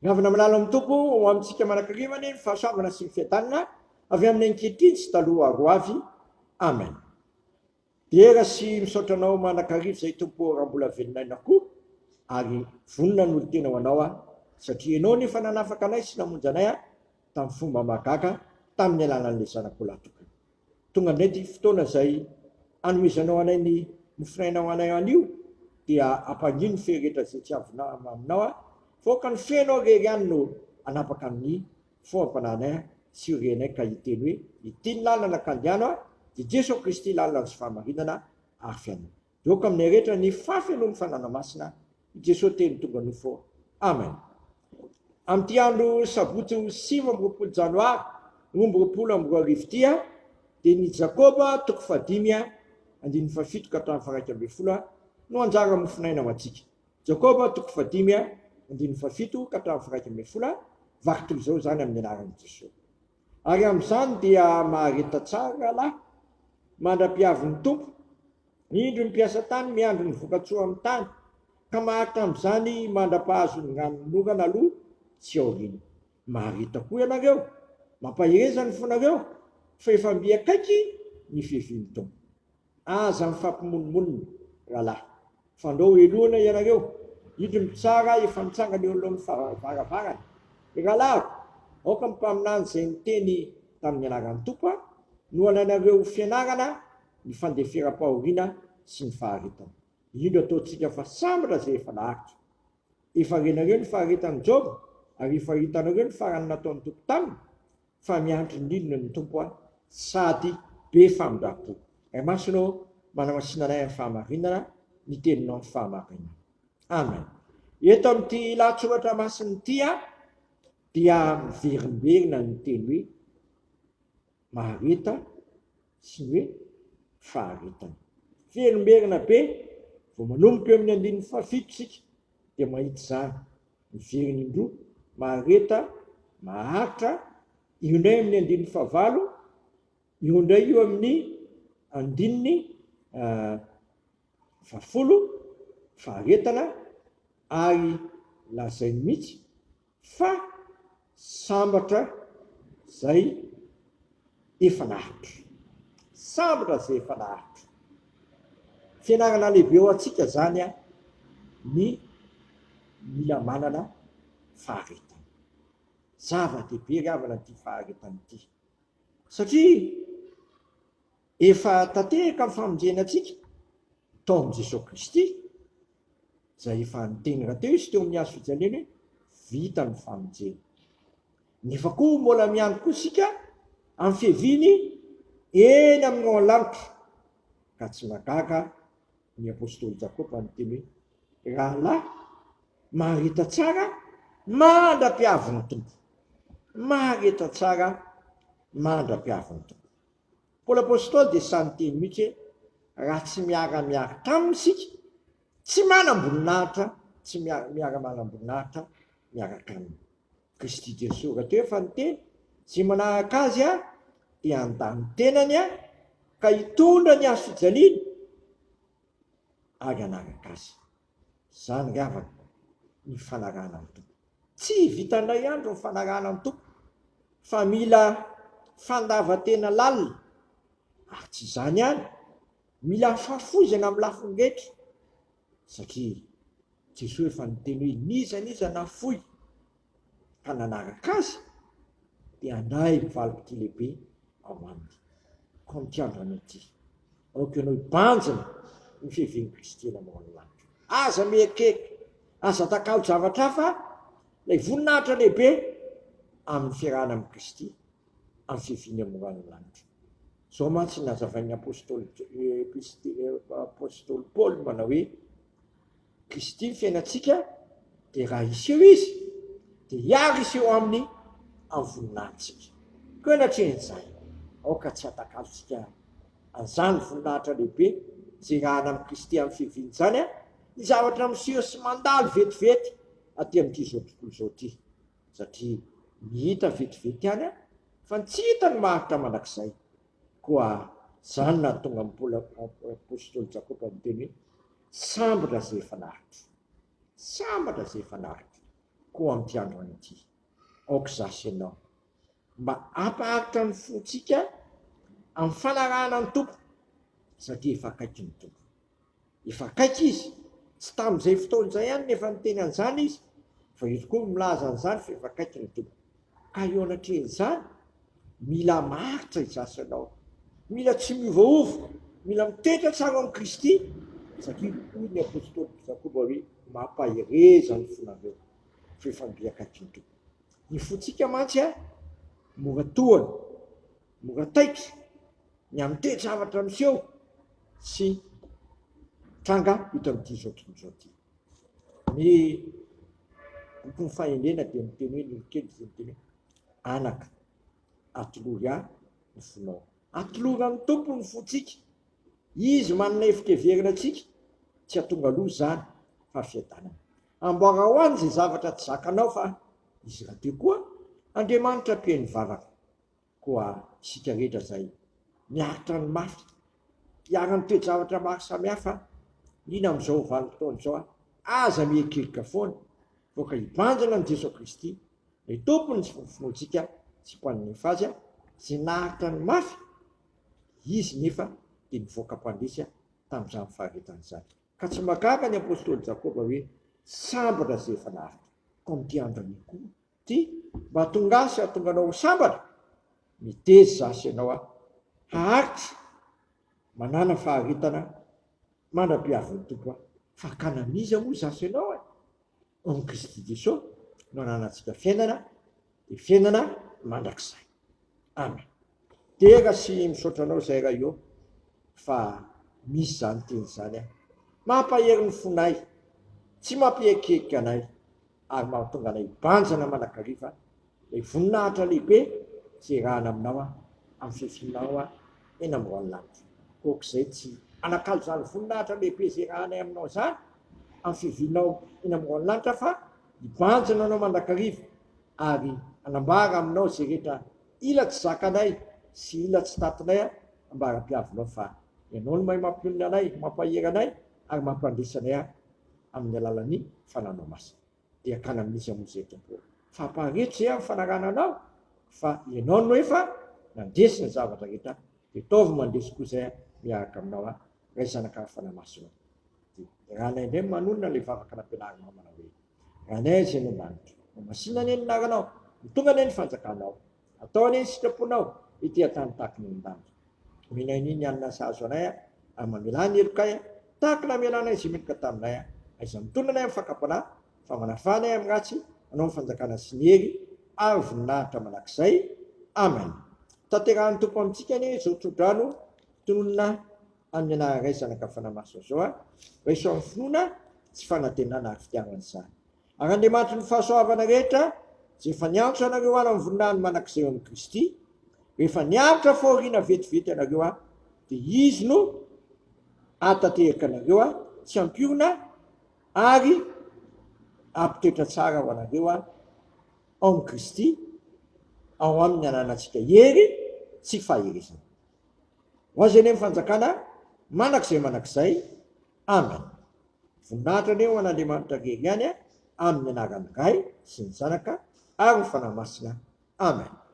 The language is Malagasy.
Gavana malala amin'ny tompo ho amintsika manakariva ny fahasoavana sy ny fiadanana avy amin'ny ankehitriny sy taloha aro avy. Amen. Dia sy misaotra anao manakariva izay tompo raha mbola velonay koa ary vonona ny olo tena ho anao satria ianao nefa nanafaka anay sy namonjy anay tamin'ny fomba mahagaga tamin'ny alalan'ilay zanakao latokana. Tonga indray ty fotoana izay anomezanao anay ny mofinainao anay anio dia ampangino fery rehetra izay tsy avona aminao foka ny fenao rery ihany no anapaka amin'ny foam-pananay sy irenay ka hiteny hoe ity ny lalana ka andiano dia Jesosy Kristy lalana sy fahamarinana ary fiainana. Dioka amin'ny rehetra ny fahafenoan'ny fanana masina Jesosy teny tonga nofo. Amen. Amin'ity andro sabotsy 5 janoary 2024 dia ny Jakoba 5:7 ka hatramin'ny 1 no anjara mofinaina amintsika. Jakoba 5:7 ka hatramin'ny 1 vakitry izao zany amin'ny anaran'i Jesosy. Ary amin'izany dia mahareta tsara lahy mandra-piavin'ny tompo, indro ny mpiasa tany miandro ny vokatsoa amin'ny tany, ka maharitra amin'izany mandra-pahazo ny ranonorana aloha tsy aoriana. Mahareta koa ianareo, mampahireza ny fonareo fa efa miakaiky ny fiavian'ny tompo. Aza mifampimonimony rahalahy, fandao elohana ianareo, indro ny tsara efa mitsanga ny olo amin'ny varavarana. Rahalahy, aoka mimpaminany izay niteny tamin'ny anaran'ny tompo no alainareo fianarana ny fandeferam-pahoriana sy ny faharetana. Indro ataontsika fa sambatra izay efa naharitra. Efa renareo ny faharetan'ny Job ary efa hitanareo ny farany nataon'ny tompo taminy fa miantry ny lilona ny tompo sady be famindrapo. Masonao manamasinanay amin'ny fahamarinana ny teninao ny fahamarinana. Amen. Eto amin'ity lahatsoratra masiny ity dia miverimberina ny teny hoe mahareta sy ny hoe faharetana. Verimberina be vao manomboka eo amin'ny 7 sika dia mahita izany miverina indroa mahareta maharitra, io indray amin'ny 9, io indray io amin'ny 10 faharetana ary lazainy mihitsy fa sambatra zay efa naharitra. Sambatra zay efa naharitra. Fianarana lehibe ao antsika zany ny mila manana faharetana. Zava-dehibe ravana ity faharetana ity. Satria efa tanteraka amin'ny famonjena antsika taon'i Jesosy Kristy izay efa niteny rahateo izy teo amin'ny hazo fijaliana hoe vita ny famonjena. Nefa koa mbola miandry koa isika amin'ny fiaviany eny amin'ny lanitra ka tsy mahagaga ny apôstôly Jakoba niteny hoe rahalahy, mahareta tsara mandra-piavin'ny tompo. Mahareta tsara mandra-piavin'ny tompo. Paoly apôstôly dia samy teny mihitsy hoe raha tsy miara-miaritra aminy isika, tsy manam-boninahitra, tsy miara-manam-boninahitra miaraka aminy. Kristy Jesosy rahateo efa niteny, izay manaraka azy dia handany tenany ka hitondra ny hazo fijaliana ary hanaraka azy. Zany ravana ny fanarahana amin'ny tompo. Tsy vitanay andro ny fanarahana amin'ny tompo fa mila fandavan-tena lalina. Ary tsy izany ihany, mila fahafoizana amin'ny lafiny rehetra satria Jesosy efa niteny hoe niza nafoy ka nanaraka azy dia anday mivalopy lehibe ao aminy. Ka mitiandro anao ity, aoka ianao hibanjina ny fiavian'i Kristy eny ambony lanitra. Aza miekeka, aza takao zavatra hafa ilay voninahitra lehibe amin'ny fiarahana amin'i Kristy amin'ny fiaviany ambony lanitra. Zao mantsy nazavain'ny apôstôly Paoly manao hoe Kristy ny fiainantsika dia raha iseho izy dia hiaro iseho amin'ny voninahitsika. Koa anatrehan'izay, aoka tsy hatakalotsika an'izany voninahitra lehibe izay rahana amin'i Kristy amin'ny fiaviany izany ny zavatra miseho sy mandalo vetivety aty amin'ity zao tontolo zao ity. Satria mihita vetivety ihany fa tsy hita ny maharitra mandrakizay. Koa zany nahatonga Paoly apôstôly Jakoba niteny hoe sambatra izay efa naharitra. Sambatra izay efa naharitra. koa amin'ity androany ity. Aoka zasy ianao mba ampaharitra ny fontsika amin'ny fanarahana ny tompo, satria efa akaiky ny tompo. Efa akaiky izy, tsy tamin'izay fotoana izay ihany nefa niteny an'izany izy, fa izy koa milaza an'izany fa efa akaiky ny tompo. Ka eo anatrehan'izany mila maritra izasy ianao, mila tsy miovaova, mila mitoetra tsara amin'ny Kristy, satria hoy ny apôstôly Jakoba hoe mampahereza ny fonareo fa efa mbe akaiky ny tompo. Ny fontsika mantsy mora tohana, mora taitra, ny amin'ny toe-javatra miseho sy tranga hita amin'ity zao tontolo izao ity. Ny boky fahendrena dia miteny hoe ny kely dia miteny hoe anaka atolory ny fonao. Atolory amin'ny tompo ny fontsika. Izy manana efitra-heverina antsika, tsy hatonga aloha zany fa fiadanana. Amboara ho any izay zavatra tsy zakanao fa izy raha teo koa Andriamanitra mpihainy vavaka koa isika rehetra zay miaritra ny mafy, hiara-ny toe-javatra maro samihafa, ina amin'izao vanim-potoana izao aza miekirika foana voaka hibanjana ny Jesosy Kristy, ny tompony sy finoantsika tsy mpannefa azy sy naharitra ny mafy, izy nefa dia nivoaka mpandresy tamin'izany faharetana izany. Ka tsy mahagaga ny apôstôly Jakoba hoe sambatra izay efa naharitra. Ko amin'ity androany koa ty mba tongasy ahatonganao sambatra, miteza zasy ianao haharitra manana faharetana manam-piavin'ny tompo fa kanamiza moa zasy ianao amin'ny Kristy Jesosy no ananantsika fiainana dia fiainana mandrakizay. Amen. Tega sy misaotra anao zay raha io fa misy zany teny zany mampahery ny fonay, tsy mampiekeka anay ary mahatonga anay banjana manakariva ilay voninahitra lehibe izay rahana aminao amin'ny fifinao eny amin'ny lanitra. Koak'izay tsy anakalo zany voninahitra lehibe izay rahanay aminao zany amin'ny fivinao eny amin'ny lanitra fa hibanjana anao manakariva ary anambara aminao izay rehetra ila tsy zakanay sy ila tsy tatinay ambara-piavinao fa ianao no mahay mampionony anay, mampahery anay ary mampandresy anay amin'ny alalan'ny fananao masina. Dia kanamisy amin'izay tompo. Fampaharetra izay amin'ny fanarana anao fa ianao no efa nandesy ny zavatra rehetra dia taovy mandesy koa izay miaraka aminao ray zanaka fanamasina. Raha anay indray manonona ilay vavaka nampianarinao manao hoe ranay izay no lanitra, masina ny anaranao, mitonga ny fanjakanao, atao any sitraponao ity atany tahaka ny lanitra. Minay niny anina sahazo anay ary mamela ny helokay tahaka namelanay izay midika taminay aiza mitondra anay amin'ny fakapanahy fa manafanay amin'ny ratsy anao ny fanjakana sy ny hery ary voninahitra manakizay. Amen. Tanterahan'ny tompo amintsika ny izao tsodrano tononona amin'ny anaray zanaka fanamasina zao raiso amin'ny finoana tsy fanantenana ary fitiavana izany. Ary Andriamanitra ny fahasoavana rehetra izay efa nianatra anareo any amin'ny voninahiny manakizay amin'ny Kristy, rehefa nianatra fahoriana vetivety anareo dia izy no atateraka anareo tsy ampiorina ary ampitoetra tsara ho anareo ao amin'ny Kristy, ao amin'ny ananantsika hery tsy fahaherezana. Ho azy eny amin'ny fanjakana manakizay. Amen. Voninahitra aneo an'Andriamanitra rery ihany amin'ny anaran'ny Ray sy ny Zanaka ary ny fanahy masina. Amen.